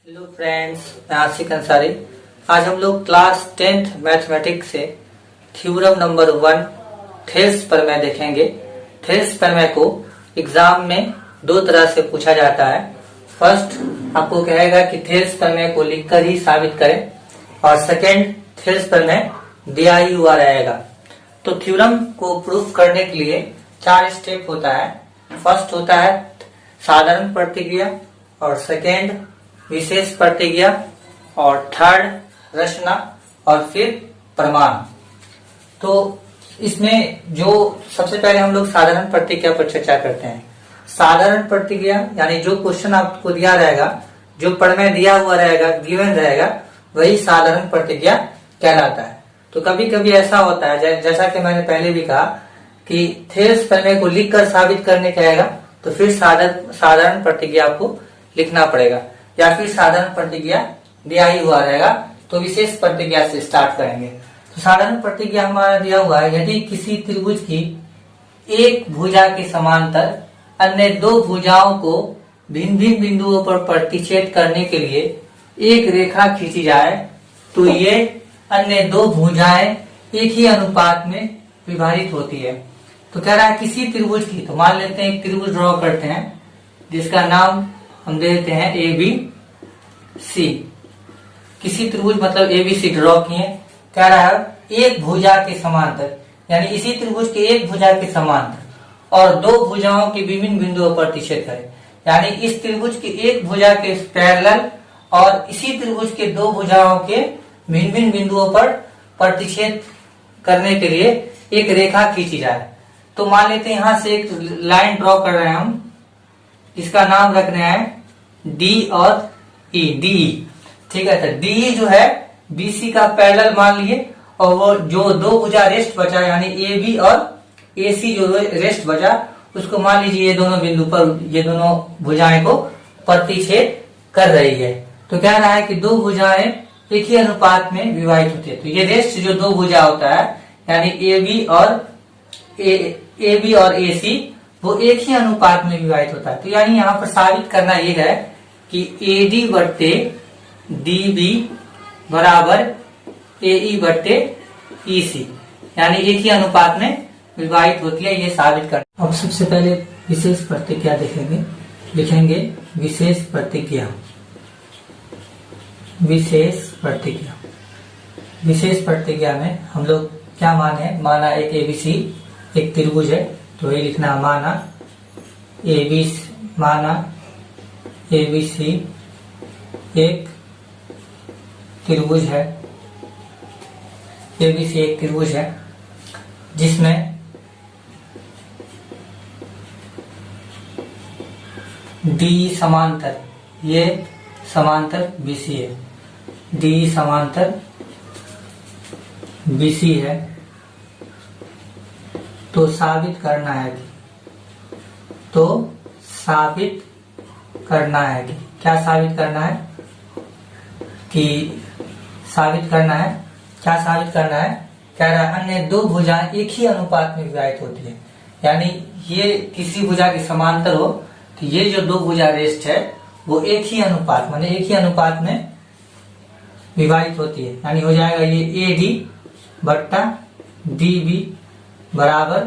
Hello friends, मैं आशिक अंसारी। आज हम लोग क्लास 10th मैथमेटिक्स से थ्योरम नंबर 1 थेल्स प्रमेय देखेंगे। थेल्स प्रमेय को एग्जाम में दो तरह से पूछा जाता है। फर्स्ट आपको कहेगा कि थेल्स प्रमेय को लिखकर ही साबित करें, और सेकंड थेल्स प्रमेय दिया ही हुआ रहेगा। तो थ्योरम को प्रूफ करने के लिए 4 स्टेप होता है। फर्स्ट होता है साधारण प्रतिक्रिया, और सेकंड विशेष प्रतिक्रिया, और थर्ड रचना, और फिर प्रमाण। तो इसमें जो सबसे पहले हम लोग साधारण प्रतिक्रिया पर चर्चा करते हैं। साधारण प्रतिक्रिया यानी जो क्वेश्चन आपको दिया रहेगा, जो प्रमेय दिया हुआ रहेगा, गिवन रहेगा, वही साधारण प्रतिक्रिया कहलाता है। तो कभी कभी ऐसा होता है, जैसा कि मैंने पहले भी कहा कि थेल्स प्रमेय को लिखकर साबित करने कहेगा, तो फिर साधारण प्रतिक्रिया आपको लिखना पड़ेगा, या फिर साधारण प्रतिक्रिया दिया ही हुआ रहेगा तो विशेष प्रतिक्रिया से स्टार्ट करेंगे। तो साधारण प्रतिक्रिया हमारा दिया हुआ है, यदि किसी त्रिभुज की एक भुजा के समांतर अन्य दो भुजाओं को भिन्न भिन्न बिंदुओं पर प्रतिच्छेद करने के लिए एक रेखा खींची जाए, तो ये अन्य दो भुजाएं एक ही अनुपात में विभाजित होती है। तो कह रहा है किसी त्रिभुज की, तो मान लेते हैं एक त्रिभुज ड्रॉ करते हैं जिसका नाम हम दे देते हैं ABC। किसी त्रिभुज मतलब ABC ड्रॉ किए। कह रहा है एक भुजा के समांतर, यानी इसी त्रिभुज के एक भुजा के समांतर और दो भुजाओं के विभिन्न बिंदुओं पर प्रतिच्छेद करें। यानी इस त्रिभुज की एक भुजा के पैरेलल और इसी त्रिभुज के दो भुजाओं के भिन्न भिन्न बिंदुओं पर प्रतिच्छेद करने के लिए एक रेखा खींची जाए। तो मान लेते हैं यहां से एक लाइन ड्रॉ कर रहे हैं हम, इसका नाम रख रहे हैं D और E, DE। ठीक है, तो DE जो है BC का पैरेलल मान लिए, और वो जो दो भुजा रेस्ट बचा यानी AB और AC जो रेस्ट बचा उसको मान लीजिए ये दोनों बिंदु पर ये दोनों भुजाएं को प्रतिच्छेद कर रही है। तो कह रहा है कि दो भुजाएं एक ही अनुपात में विभाजित होती है। तो ये रेस्ट जो दो भुजा होता है यानी AB और AC वो एक ही अनुपात में विभाजित होता है। तो यानी यहाँ पर साबित करना ये है कि AD बट्टे DB बराबर AE बट्टे EC, यानी एक ही अनुपात में विभाजित होती है, ये साबित करना। अब सबसे पहले विशेष प्रतिक्रिया देखेंगे। लिखेंगे विशेष प्रतिक्रिया। विशेष प्रतिक्रिया, विशेष प्रतिक्रिया में हम लोग क्या माने, माना एक ABC एक त्रिभुज है, तो ये लिखना माना ABC एक त्रिभुज है। ABC एक त्रिभुज है जिसमें D समांतर, ये समांतर BC है, D समांतर BC है। तो साबित करना है कि क्या साबित करना है कि क्या साबित करना है। कह रहा है अन्य दो भुजाएं एक ही अनुपात में विभाजित होती है। यानी ये किसी भुजा के समांतर हो तो ये जो दो भुजा रेस्ट है वो एक ही अनुपात माने एक ही अनुपात में विभाजित होती है। यानी हो जाएगा ये AD बट्टा DB बराबर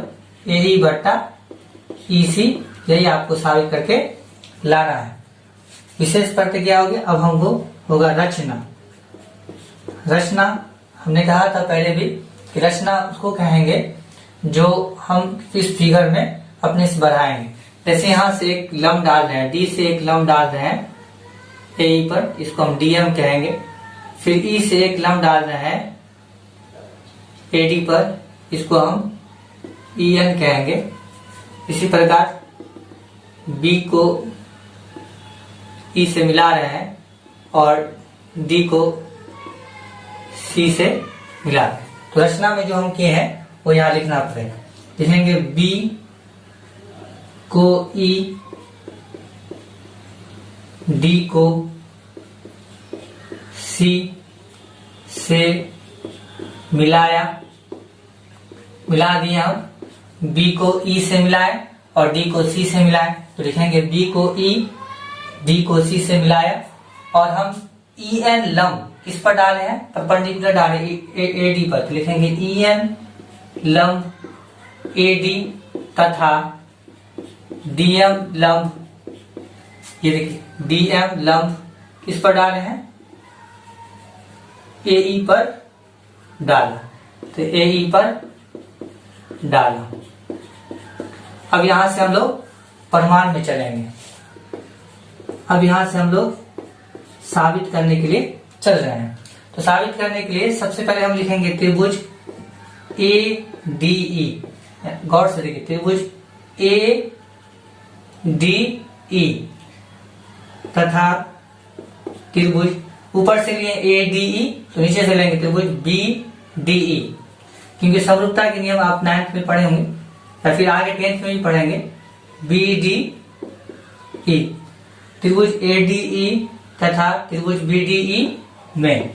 AE बट्टा EC। यही आपको साबित करके लाना है। विशेष प्रतिक्रिया हो गया। अब हमको होगा रचना। रचना हमने कहा था पहले भी कि रचना उसको कहेंगे जो हम इस फिगर में अपने से बढ़ाएंगे। जैसे यहाँ से एक लंब डाल रहे हैं, D से एक लंब डाल रहे हैं AE पर, इसको हम DM कहेंगे। फिर E से एक लंब डाल रहे हैं AD पर, इसको हम EN कहेंगे। इसी प्रकार B को E से मिला रहे हैं और D को C से मिला रहे हैं। तो रचना में जो हम किए हैं वो यहाँ लिखना पड़ेगा। लिखेंगे B को E, D को C से मिला दिया हम। B को E से मिलाए और D को C से मिलाए, तो लिखेंगे B को E, D को C से मिलाया, और हम ई एन लंब किस पर डाले हैं, परपेंडिकुलर डाले एडी पर, तो लिखेंगे ई एन लंब एडी तथा डीएम लंब, ये देखिए डीएम लंब किस पर डाले हैं, एई पर डाला, तो एई पर डाला। अब यहां से हम लोग प्रमाण में चलेंगे। अब यहां से हम लोग साबित करने के लिए चल रहे हैं। तो साबित करने के लिए सबसे पहले हम लिखेंगे त्रिभुज ए डी ई, गौर से देखिए त्रिभुज ए डी ई तथा त्रिभुज, ऊपर से लिए ए डी ई तो नीचे से लेंगे त्रिभुज बी डी ई, क्योंकि समरूपता के नियम आप 9th में पढ़े होंगे या फिर आगे 10th में भी पढ़ेंगे। बी डी ई, त्रिभुज ए डी ई तथा त्रिभुज बी डी ई में।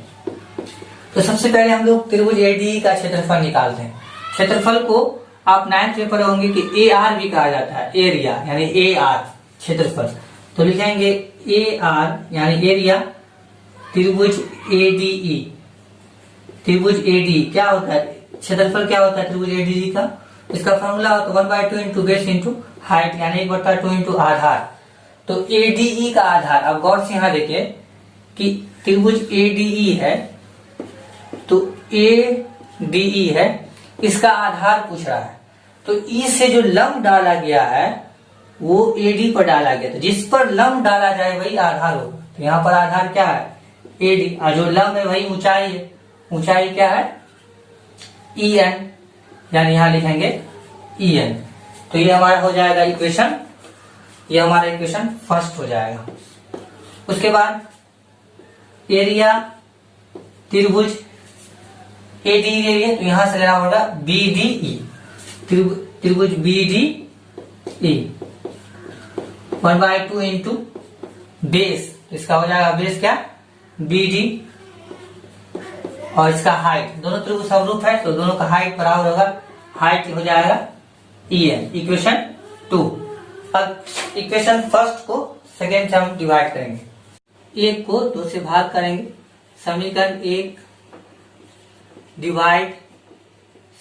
तो सबसे पहले हम लोग त्रिभुज ए डी ई का क्षेत्रफल निकालते हैं। क्षेत्रफल को आप 9th में पढ़े होंगे कि ए आर भी कहा जाता है, एरिया यानी ए आर क्षेत्रफल। तो लिखेंगे ए आर यानी एरिया त्रिभुज ए डी ई। त्रिभुज ए डी क्या होता है, क्षेत्रफल क्या होता है त्रिभुज ए डी ई का, इसका फॉर्मूला होता है 1/2 इंटू बेस इंटू हाइट यानी 1/2 इंटू आधार। तो ए डी ई का आधार, अब गौर से यहां देखिए कि त्रिभुज ए डी ई है, तो ए डी ई है, इसका आधार पूछ रहा है। तो ई से जो लंब डाला गया है वो ए डी पर डाला गया, तो जिस पर लंब डाला जाए वही आधार हो। तो यहाँ पर आधार क्या है, ए डी, और जो लंब है वही ऊंचाई है। ऊंचाई क्या है, ई एन, यानी यहां लिखेंगे ई एन। तो ये हमारा हो जाएगा इक्वेशन, ये हमारा इक्वेशन फर्स्ट हो जाएगा। उसके बाद एरिया त्रिभुज ए डी ले लिए, तो यहां से लेना होगा बी डी ई, त्रिभुज B D E 1/2 into base, इसका हो जाएगा बेस क्या, बी डी, और इसका हाइट, दोनों त्रिभुज समरूप है तो दोनों का हाइट बराबर होगा, हाइट हो जाएगा ई एन, इक्वेशन 2। अब इक्वेशन फर्स्ट को सेकेंड से हम डिवाइड करेंगे, 1 को 2 से भाग करेंगे, समीकरण 1 डिवाइड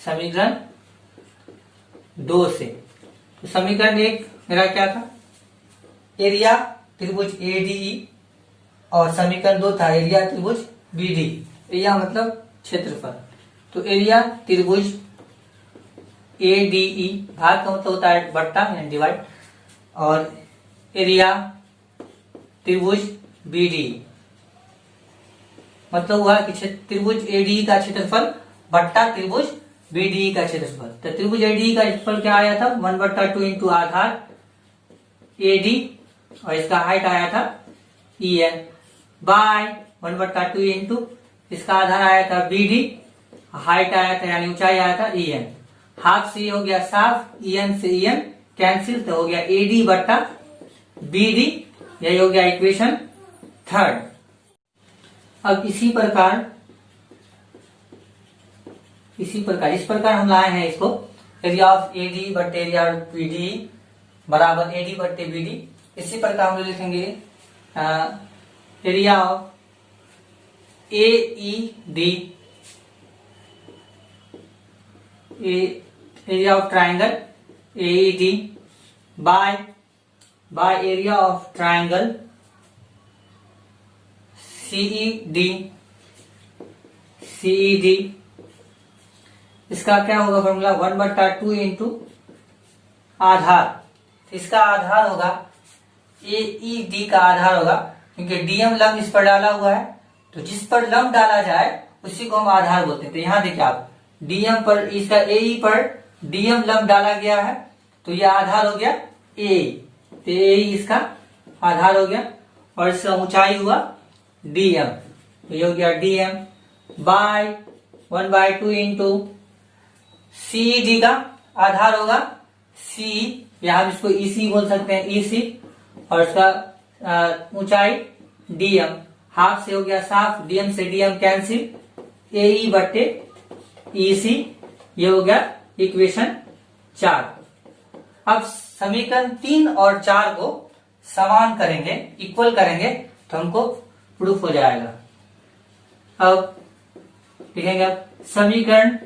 समीकरण 2 से। तो समीकरण 1 मेरा क्या था, एरिया त्रिभुज ए डी ई, और समीकरण 2 था एरिया त्रिभुज बी डी। एरिया मतलब क्षेत्रफल, तो एरिया त्रिभुज ए डी ई, भाग का मतलब होता है बट्टा यानी डिवाइड, और एरिया त्रिभुज बी डी मतलब हुआ कि त्रिभुज ए डी का क्षेत्रफल बट्टा त्रिभुज बी डी का क्षेत्रफल। तो त्रिभुज ए डी का क्षेत्रफल क्या आया था, 1/2 इंटू आधार ए डी, और इसका हाइट आया था ई एन, बाय 1/2 इंटू इसका आधार आया था बी डी, हाइट आया था यानी ऊंचाई आया था ई एन। हाफ से ये हो गया साफ, ई एन से ई एन कैंसिल, तो हो गया ए डी बट्टा बी डी, यही हो गया इक्वेशन 3rd। अब इसी प्रकार इस प्रकार हम लाए हैं इसको, एरिया ऑफ ए डी बट्टे एरिया ऑफ बी डी बराबर ए डी बट्टे बी डी। इसी प्रकार हम लोग लिखेंगे area of A E D, area of triangle A E D by area of triangle C E D. इसका क्या होगा फॉर्मूला, 1/2 इंटू आधार, इसका आधार होगा ए ई डी का आधार होगा, क्योंकि डीएम लंब इस पर डाला हुआ है, तो जिस पर लंब डाला जाए उसी को हम आधार बोलते हैं। तो यहाँ देखिए आप डीएम पर, इसका एई पर डीएम लंब डाला गया है, तो यह आधार हो गया ए, तो ए इसका आधार हो गया, और इसका ऊंचाई हुआ डीएम, तो ये हो गया DM by 1/2 into C D का आधार होगा सी, या हम इसको ईसी बोल सकते हैं ईसी, और इसका ऊंचाई डीएम, हाफ से हो गया साफ, डीएम से डीएम कैंसिल, एई बट्टे ईसी, ये हो गया इक्वेशन 4। अब समीकरण 3 और 4 को समान करेंगे, इक्वल करेंगे, तो हमको प्रूफ हो जाएगा। अब लिखेंगे आप समीकरण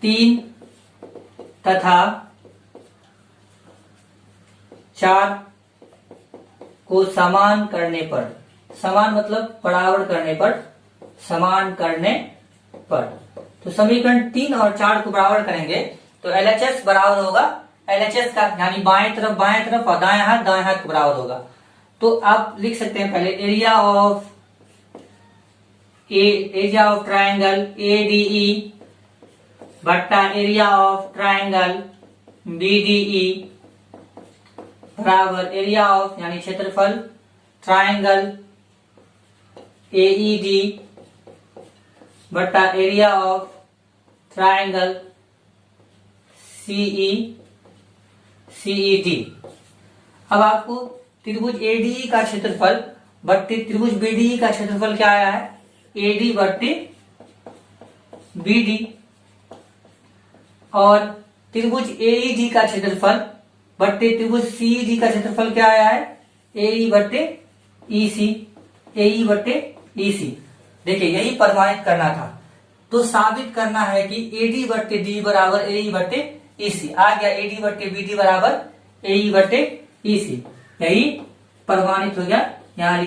3 तथा 4 को समान करने पर, समान मतलब बराबर करने पर, समान करने पर, तो समीकरण 3 और 4 को बराबर करेंगे तो LHS बराबर होगा LHS का, यानी बाएं तरफ और दाएं हाथ के बराबर होगा। तो आप लिख सकते हैं पहले एरिया ऑफ ट्रायंगल ADE बट्टा एरिया ऑफ ट्रायंगल BDE बराबर एरिया ऑफ यानी क्षेत्रफल ट्रायंगल AED बट्टा एरिया ऑफ ट्रायंगल CED। अब आपको त्रिभुज ADE का क्षेत्रफल बट्टे त्रिभुज BDE का क्षेत्रफल क्या आया है, AD बट्टे BD, और त्रिभुज AED का क्षेत्रफल बट्टे त्रिभुज CED का क्षेत्रफल क्या आया है, AE बट्टे EC। देखिए यही प्रमाणित करना था, तो साबित करना है कि AD बट्टे D बराबर AE बट्टे EC आ गया, AD बट्टे BD बराबर AE बट्टे EC, यही प्रमाणित हो गया। यहाँ